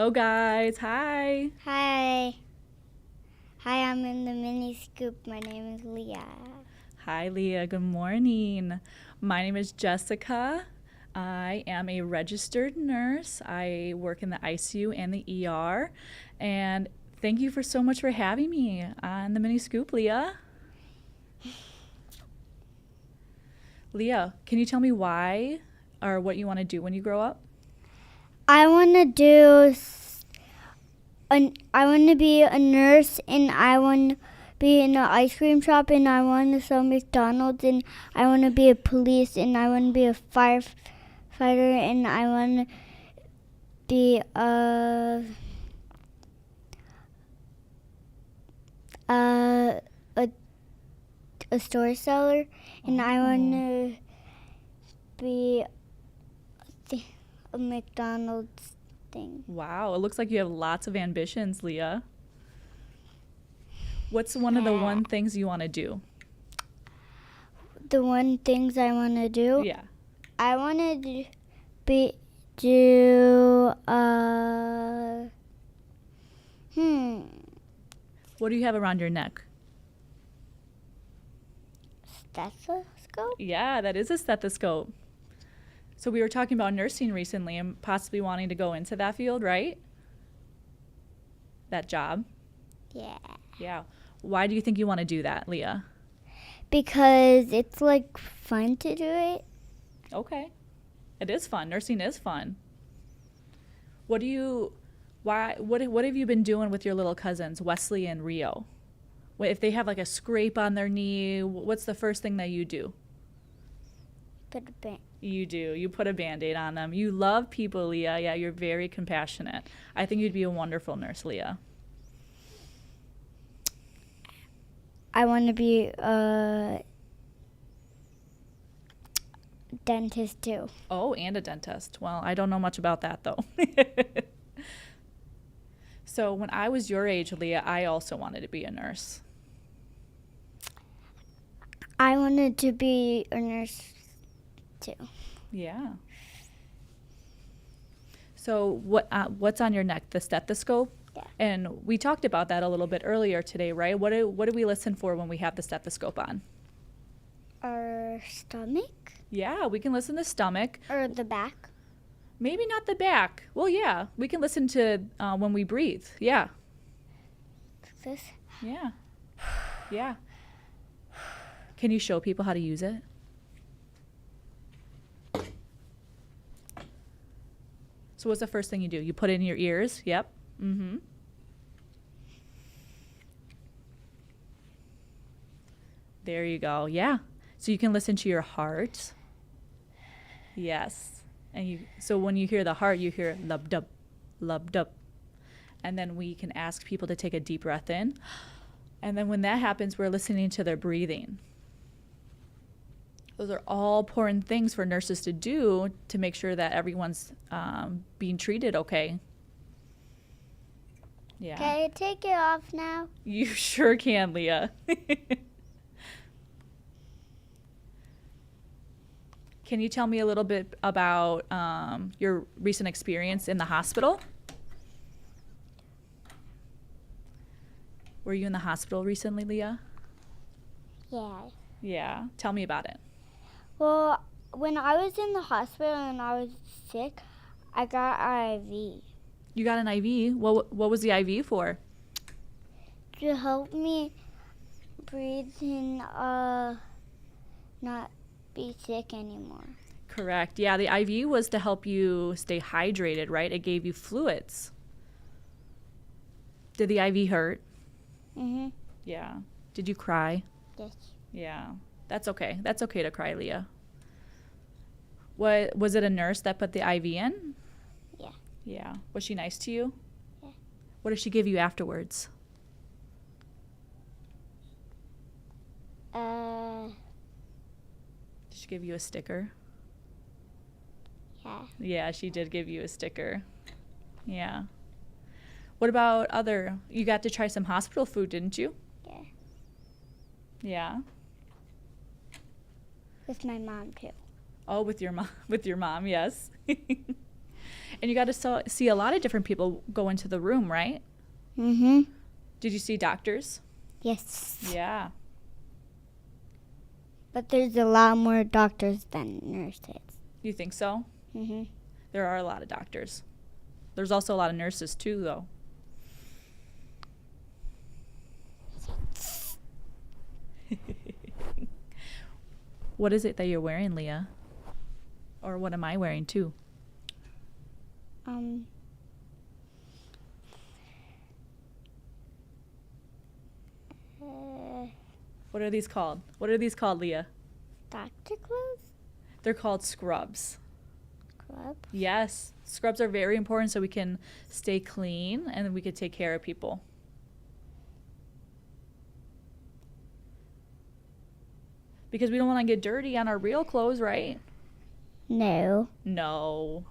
Hello, guys. Hi. Hi. Hi, I'm in the mini scoop. My name is Leah. Hi, Leah. Good morning. My name is Jessica. I am a registered nurse. I work in the ICU and the ER. And thank you so much for having me on the mini scoop, Leah. Leah, can you tell me why or what you want to do when you grow up? I want to be a nurse, and I want to be in an ice cream shop, and I want to sell McDonald's, and I want to be a police, and I want to be a firefighter, and I want to be a store seller, and I want to be a McDonald's thing. Wow, it looks like you have lots of ambitions, Leah. What's one of the one things you want to do? The one things I want to do? Yeah. I want to What do you have around your neck? Stethoscope? Yeah, that is a stethoscope. So we were talking about nursing recently and possibly wanting to go into that field, right? That job. Yeah. Yeah. Why do you think you want to do that, Leah? Because it's like fun to do it. Okay. It is fun. Nursing is fun. What have you been doing with your little cousins, Wesley and Rio? If they have like a scrape on their knee, what's the first thing that you do? Put a band. You do. You put a Band-Aid on them. You love people, Leah. Yeah, you're very compassionate. I think you'd be a wonderful nurse, Leah. I want to be a dentist too. Oh, and a dentist. Well, I don't know much about that, though. So when I was your age, Leah, I also wanted to be a nurse. I wanted to be a nurse too. Yeah. So what's on your neck? The stethoscope? Yeah. And we talked about that a little bit earlier today, right? What do we listen for when we have the stethoscope on? Our stomach? Yeah, we can listen to stomach. Or the back? Maybe not the back. Well, yeah, we can listen to when we breathe. Yeah. This? Yeah. Yeah. Can you show people how to use it? So what's the first thing you do? You put it in your ears? Yep. Mm-hmm. There you go. Yeah. So you can listen to your heart. Yes. So when you hear the heart, you hear lub-dub, lub-dub. And then we can ask people to take a deep breath in. And then when that happens, we're listening to their breathing. Those are all important things for nurses to do to make sure that everyone's being treated okay. Yeah. Can I take it off now? You sure can, Leah. Can you tell me a little bit about your recent experience in the hospital? Were you in the hospital recently, Leah? Yeah. Yeah. Tell me about it. Well, when I was in the hospital and I was sick, I got an IV. You got an IV? What was the IV for? To help me breathe and not be sick anymore. Correct. Yeah, the IV was to help you stay hydrated, right? It gave you fluids. Did the IV hurt? Mhm. Yeah. Did you cry? Yes. Yeah. That's okay. That's okay to cry, Leah. What was it, a nurse that put the IV in? Yeah. Yeah. Was she nice to you? Yeah. What did she give you afterwards? Did she give you a sticker? Yeah. Yeah, she did give you a sticker. Yeah. What about you got to try some hospital food, didn't you? Yeah. Yeah. With my mom too. Oh, with your mom, yes. And you got to see a lot of different people go into the room, right? Mm-hmm. Did you see doctors? Yes. Yeah. But there's a lot more doctors than nurses. You think so? Mm-hmm. There are a lot of doctors. There's also a lot of nurses too, though. What is it that you're wearing, Leah? Or what am I wearing too? What are these called? What are these called, Leah? Doctor clothes? They're called scrubs. Scrub? Yes. Scrubs are very important so we can stay clean and we can take care of people. Because we don't want to get dirty on our real clothes, right? No. No.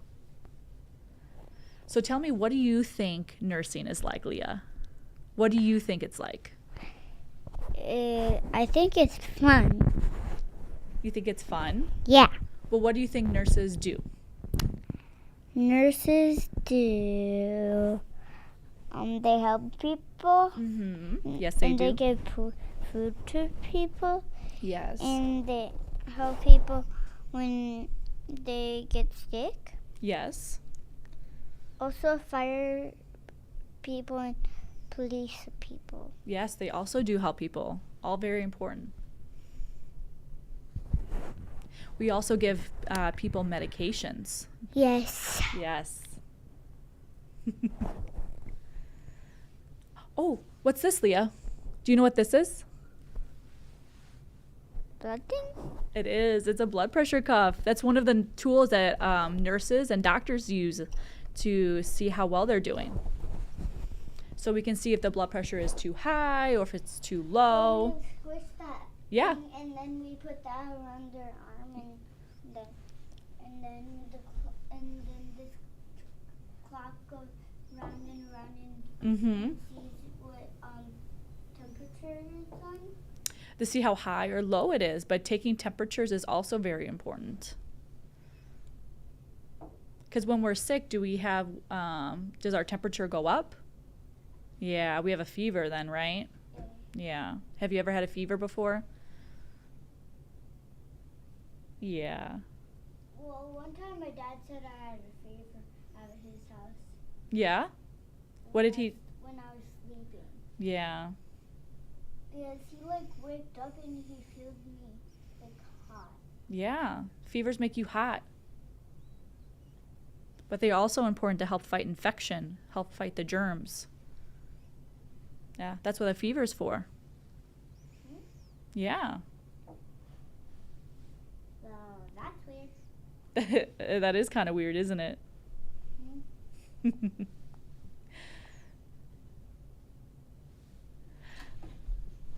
So tell me, what do you think nursing is like, Leah? What do you think it's like? I think it's fun. You think it's fun? Yeah. Well, what do you think nurses do? Nurses do. They help people. Mm-hmm. Yes, they and do. And they give food to people. Yes. And they help people when they get sick. Yes. Also fire people and police people. Yes, they also do help people. All very important. We also give people medications. Yes. Yes. Oh, what's this, Leah? Do you know what this is? Blood thing? It is. It's a blood pressure cuff. That's one of the tools that nurses and doctors use to see how well they're doing. So we can see if the blood pressure is too high or if it's too low. We squish that. Yeah. And then we put that around their arm, and then this clock goes round and round and sees what temperature it's on. To see how high or low it is, but taking temperatures is also very important. Because when we're sick, does our temperature go up? Yeah, we have a fever then, right? Yeah. Have you ever had a fever before? Yeah. Well, one time my dad said I had a fever at his house. Yeah? What did he? When I was sleeping. Yeah. Because he waked up and he feels me hot. Yeah. Fevers make you hot. But they're also important to help fight infection, help fight the germs. Yeah, that's what a fever's for. Yeah. Well, that's weird. That is kind of weird, isn't it?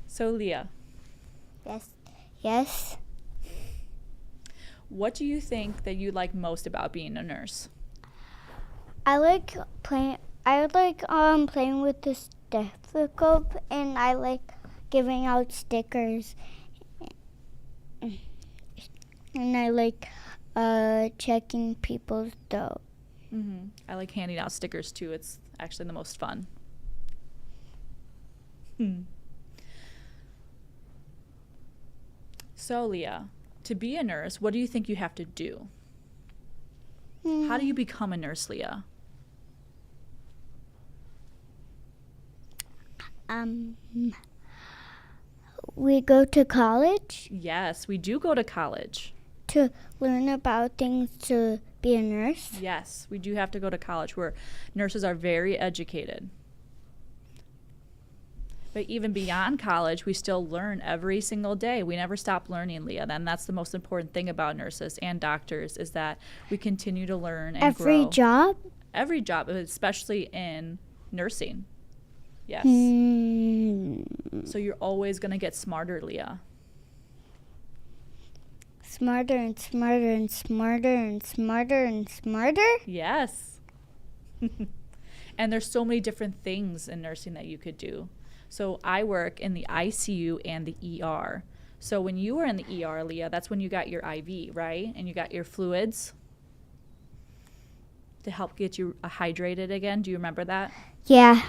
So, Leah. Yes. Yes. What do you think that you like most about being a nurse? I like playing with the stethoscope, and I like giving out stickers. And I like checking people's dough. Mm-hmm. I like handing out stickers too. It's actually the most fun. So, Leah, to be a nurse, what do you think you have to do? How do you become a nurse, Leah? We go to college. Yes, we do go to college. To learn about things to be a nurse. Yes, we do have to go to college where nurses are very educated. But even beyond college, we still learn every single day. We never stop learning, Leah. And that's the most important thing about nurses and doctors is that we continue to learn and grow. Every job? Every job, especially in nursing. Yes. So you're always going to get smarter, Leah. Smarter and smarter and smarter and smarter and smarter? Yes. And there's so many different things in nursing that you could do. So I work in the ICU and the ER. So when you were in the ER, Leah, that's when you got your IV, right? And you got your fluids. to help get you hydrated again. Do you remember that? Yeah.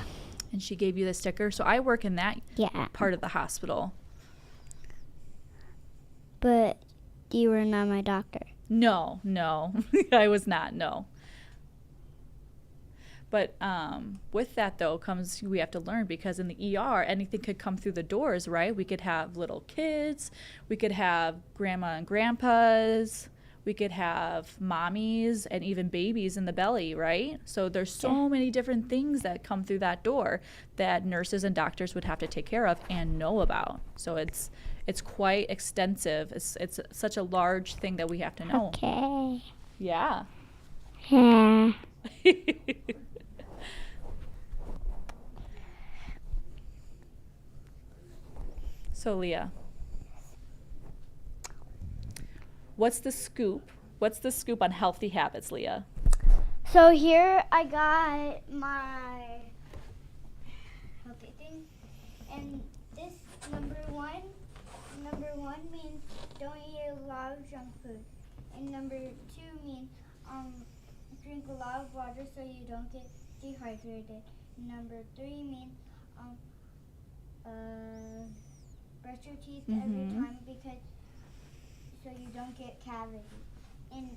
And she gave you the sticker. So I work in that Yeah. part of the hospital. But you were not my doctor. No, I was not, no. But with that, though, comes we have to learn, because in the ER, anything could come through the doors, right? We could have little kids. We could have grandma and grandpas. We could have mommies and even babies in the belly, right? So there's so many different things that come through that door that nurses and doctors would have to take care of and know about. So it's quite extensive. It's such a large thing that we have to know. Okay. Yeah. Yeah. So Leah, what's the scoop? What's the scoop on healthy habits, Leah? So here I got my healthy thing, and this number one means don't eat a lot of junk food, and number two means drink a lot of water so you don't get dehydrated. Number three means brush your teeth every time because so you don't get cavities. And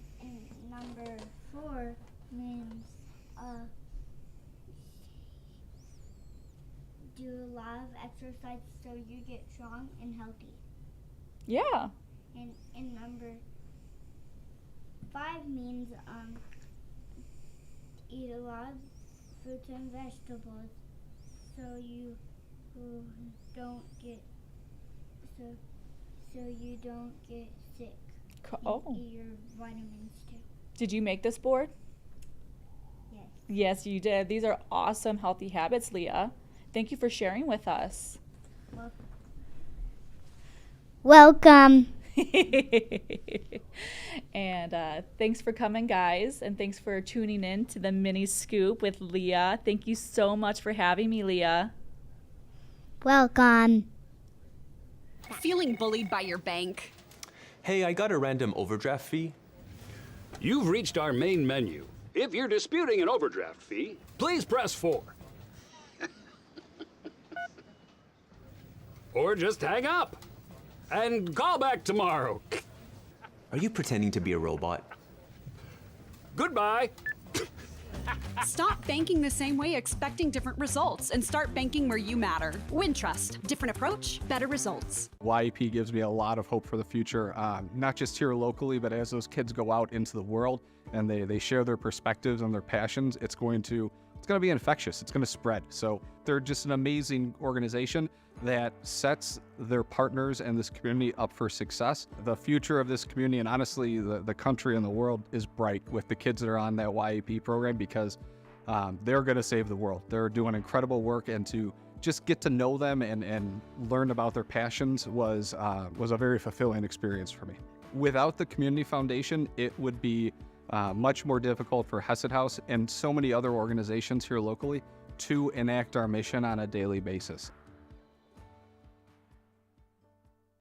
number four means do a lot of exercise so you get strong and healthy. Yeah. And number five means eat a lot of fruits and vegetables so you don't get sick. Oh. Eat your vitamins too. Did you make this board? Yes. Yes, you did. These are awesome healthy habits, Leah. Thank you for sharing with us. Welcome. And thanks for coming, guys, and thanks for tuning in to the mini scoop with Leah. Thank you so much for having me, Leah. Welcome. Feeling bullied by your bank? Hey, I got a random overdraft fee. You've reached our main menu. If you're disputing an overdraft fee, please press 4. Or just hang up and call back tomorrow. Are you pretending to be a robot? Goodbye. Stop banking the same way expecting different results and start banking where you matter. Wintrust. Different approach, better results. YEP gives me a lot of hope for the future, not just here locally, but as those kids go out into the world and they share their perspectives and their passions, it's going to be infectious. It's going to spread. So they're just an amazing organization that sets their partners and this community up for success. The future of this community, and honestly the country and the world, is bright with the kids that are on that YEP program, because they're going to save the world. They're doing incredible work, and to just get to know them and learn about their passions was a very fulfilling experience for me. Without the community foundation, it would be much more difficult for Hesed House and so many other organizations here locally to enact our mission on a daily basis.